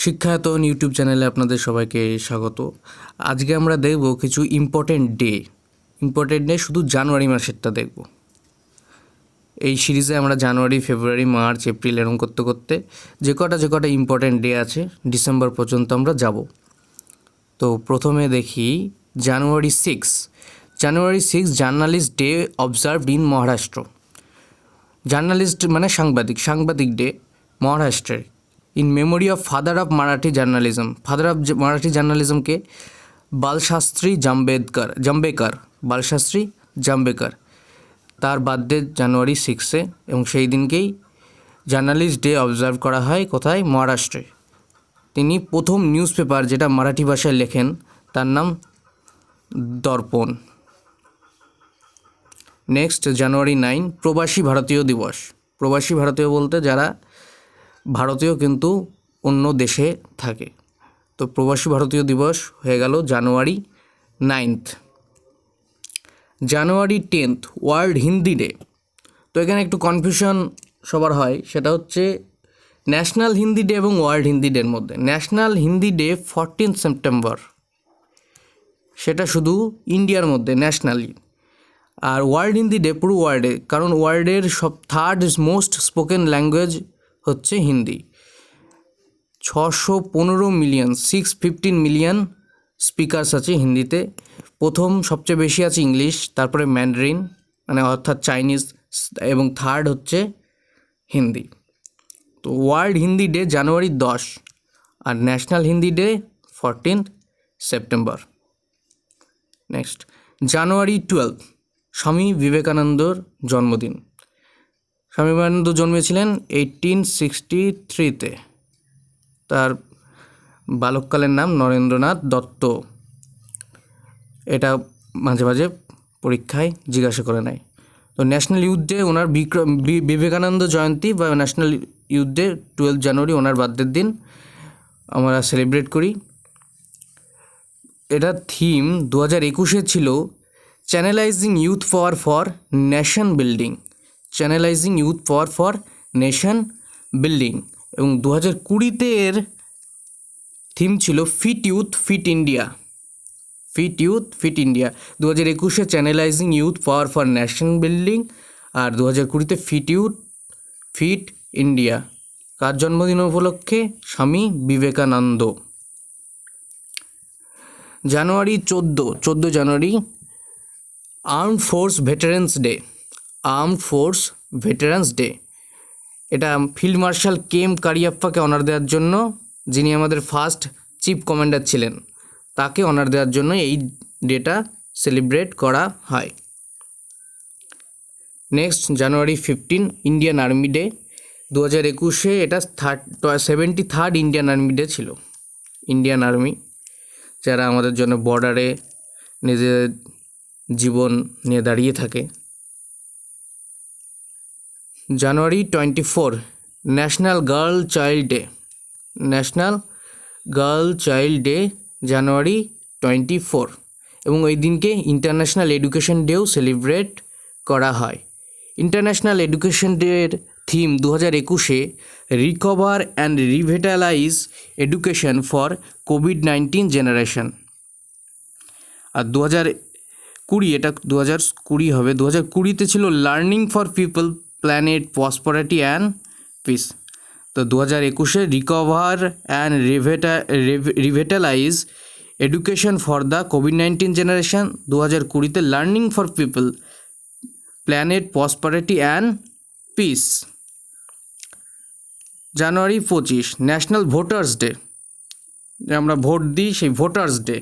Shikshayatan YouTube চ্যানেলে আপনাদের সবাইকে স্বাগত। আজকে আমরা দেখব কিছু ইম্পর্টেন্ট ডে শুধু জানুয়ারি মাসেরটা দেখব। এই সিরিজে আমরা জানুয়ারি, ফেব্রুয়ারি, মার্চ, এপ্রিল এরকম করতে করতে যে কটা ইম্পর্টেন্ট ডে আছে ডিসেম্বর পর্যন্ত আমরা যাব। তো প্রথমে দেখি January 6 journalist day observed in Maharashtra. Journalist মানে সাংবাদিক ডে মহারাষ্ট্রের। In memory of father of Marathi জার্নালিজমকে বালশাস্ত্রী জাম্বেকার তার বার্থডে জানুয়ারি 6 এবং সেই দিনকেই জার্নালিস্ট ডে অবজার্ভ করা হয়। কোথায়? মহারাষ্ট্রে। তিনি প্রথম নিউজ পেপার যেটা মারাঠি ভাষায় লেখেন তার নাম দর্পণ। নেক্সট জানুয়ারি 9 প্রবাসী ভারতীয় দিবস। প্রবাসী ভারতীয় বলতে যারা ভারতীয় কিন্তু অন্য দেশে থাকে, তো প্রবাসী ভারতীয় দিবস হয়ে গেল জানুয়ারি 9। জানুয়ারি 10 ওয়ার্ল্ড হিন্দি ডে। তো এখানে একটু কনফিউশন সবার হয়, সেটা হচ্ছে ন্যাশনাল হিন্দি ডে এবং ওয়ার্ল্ড হিন্দি ডের মধ্যে। ন্যাশনাল হিন্দি ডে 14 সেপ্টেম্বর, সেটা শুধু ইন্ডিয়ার মধ্যে ন্যাশনালি। আর ওয়ার্ল্ড হিন্দি ডে পুরো ওয়ার্ল্ডে, কারণ ওয়ার্ল্ডের থার্ড মোস্ট স্পোকেন ল্যাঙ্গুয়েজ হচ্ছে হিন্দি। 615 মিলিয়ন 615 মিলিয়ন স্পিকার্স আছে হিন্দিতে। প্রথম সবচেয়ে বেশি আছে ইংলিশ, তারপরে ম্যান্ডারিন মানে অর্থাৎ চাইনিজ, এবং থার্ড হচ্ছে হিন্দি। তো ওয়ার্ল্ড হিন্দি ডে জানুয়ারি 10 আর national Hindi day 14 September. Next January 12 Swami বিবেকানন্দর জন্মদিন। স্বামী বিবেকানন্দ জন্মেছিলেন 1863-তে। তার বালককালের নাম নরেন্দ্রনাথ দত্ত। এটা মাঝে মাঝে পরীক্ষায় জিজ্ঞাসা করে নেয়। তো ন্যাশনাল ইউথ ডে ওনার বিবেকানন্দ জয়ন্তী বা ন্যাশনাল ইউথ ডে 12 জানুয়ারি ওনার বার্থডের দিন আমরা সেলিব্রেট করি। এটা থিম 2021 ছিল channelising youth for nation building. এবং 2020 এর থিম ছিল fit youth fit India. 2021 channelising youth for nation building, আর 2020 ফিট ইউথ ফিট ইন্ডিয়া। কার জন্মদিন উপলক্ষে? Swami Vivekananda. January 14 January armed force veterans day. এটা ফিল্ড মার্শাল কেএম কারিয়াপ্পাকে অনার দেওয়ার জন্য, যিনি আমাদের ফার্স্ট চিফ কমান্ডার ছিলেন, তাকে অনার দেওয়ার জন্য এই ডেটা সেলিব্রেট করা হয়। নেক্সট জানুয়ারি 15 ইন্ডিয়ান আর্মি ডে। 2021 এটা 73rd ইন্ডিয়ান আর্মি ডে ছিল। ইন্ডিয়ান আর্মি যারা আমাদের জন্য বর্ডারে নিজের জীবন নিয়ে দাঁড়িয়ে থাকে। জানুয়ারি 24 ন্যাশনাল গার্ল চাইল্ড ডে জানুয়ারি 24, এবং ওই দিনকে ইন্টারন্যাশনাল এডুকেশন ডেও সেলিব্রেট করা হয়। ইন্টারন্যাশনাল এডুকেশন ডের theme 2021 recover and revitalise education for কোভিড-19 জেনারেশন। আর 2020 এটা 2020 হবে। 2020 ছিল learning for people, planet, prosperity and peace. তো 2021 recover and revitalise education for the কোভিড-19 generation. 2020 learning for people, planet, prosperity and peace. January 25 national voters day. আমরা vote দিই, সেই ভোটার্স ডে।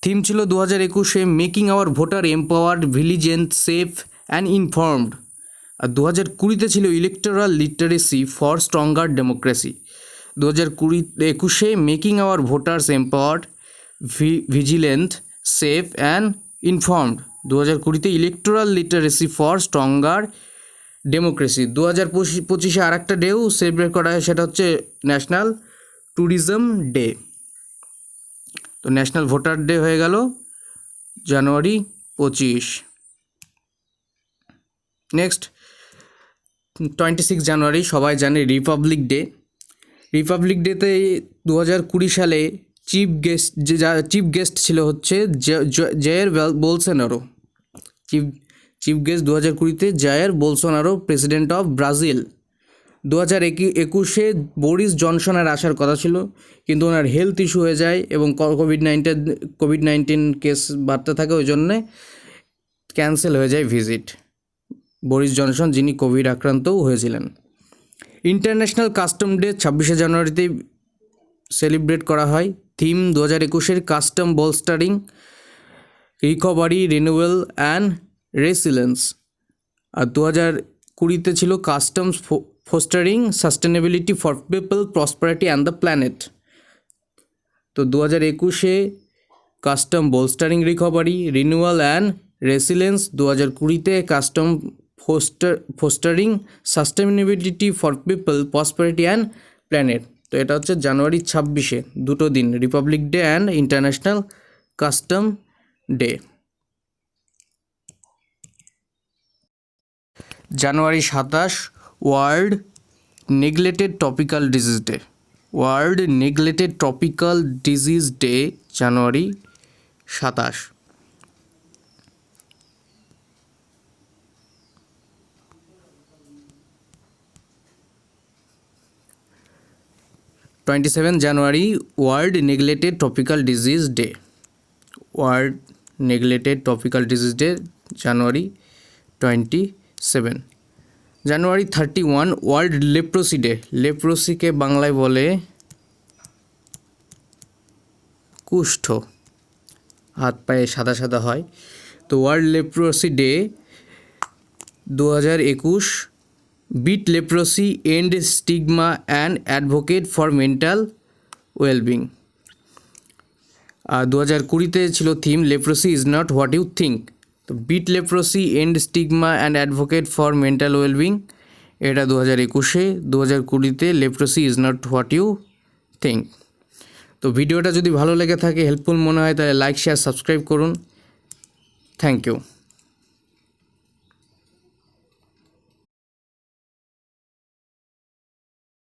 থিম ছিল 2021 making our voter empowered, vigilant, safe and informed. আর 2020 ছিল electoral literacy for stronger democracy. 2021 making hour voters empowered, vigilant, safe and informed. 2020 electoral literacy for stronger democracy. 2025 আর একটা ডেও celebrate করা হয়, সেটা হচ্ছে national tourism day. তো national voter day হয়ে গেল জানুয়ারি 25। Next 26 জানুয়ারি সবাই জানে রিপাবলিক ডে। রিপাবলিক ডেতে 2020 সালে চিফ গেস্ট ছিল হচ্ছে জায়ের বোলসোনারো। চিফ গেস্ট 2020-তে Jair Bolsonaro, president of Brazil. 2021-এ বরিস জনসনের আসার কথা ছিল, কিন্তু ওনার হেলথ ইস্যু হয়ে যায় এবং কোভিড-19 কেস বাড়তে থাকে, ওই জন্যে ক্যান্সেল হয়ে যায় ভিজিট। বরিস জনসন, যিনি কোভিড আক্রান্তও হয়েছিলেন। ইন্টারন্যাশনাল কাস্টম ডে 26শে জানুয়ারিতে সেলিব্রেট করা হয়। থিম 2021-এর custom bolstering, recovery, renewal and resilience. আর 2020-তে ছিল customs fostering sustainability for people, prosperity and the planet. তো 2021-এ custom bolstering, recovery, renewal and resilience. 2020-তে custom fostering sustainability for people, prosperity and planet. তো এটা হচ্ছে জানুয়ারি 26-এ, দুটো দিন, Republic Day and International Custom Day. January 27, World Neglected Tropical Disease Day. World Neglected Tropical Disease Day, January 27। January, World Neglected Tropical Disease Day. World Neglected Tropical Disease Day, January 27। January 31, World Leprosy Day. লেপ্রোসিকে বাংলায় বলে কুষ্ঠ, হাত পায়ে সাদা সাদা হয়। তো World Leprosy Day 2021, beat leprosy, end stigma and advocate for mental wellbeing. আর 2020-তে ছিল theme leprosy is not what you think. তো beat leprosy, end stigma and advocate for mental wellbeing, এটা 2021-এ। 2020-তে leprosy is not what you think. তো ভিডিওটা যদি ভালো লেগে থাকে, হেল্পফুল মনে হয়, তাহলে লাইক, শেয়ার, সাবস্ক্রাইব করুন। Thank you.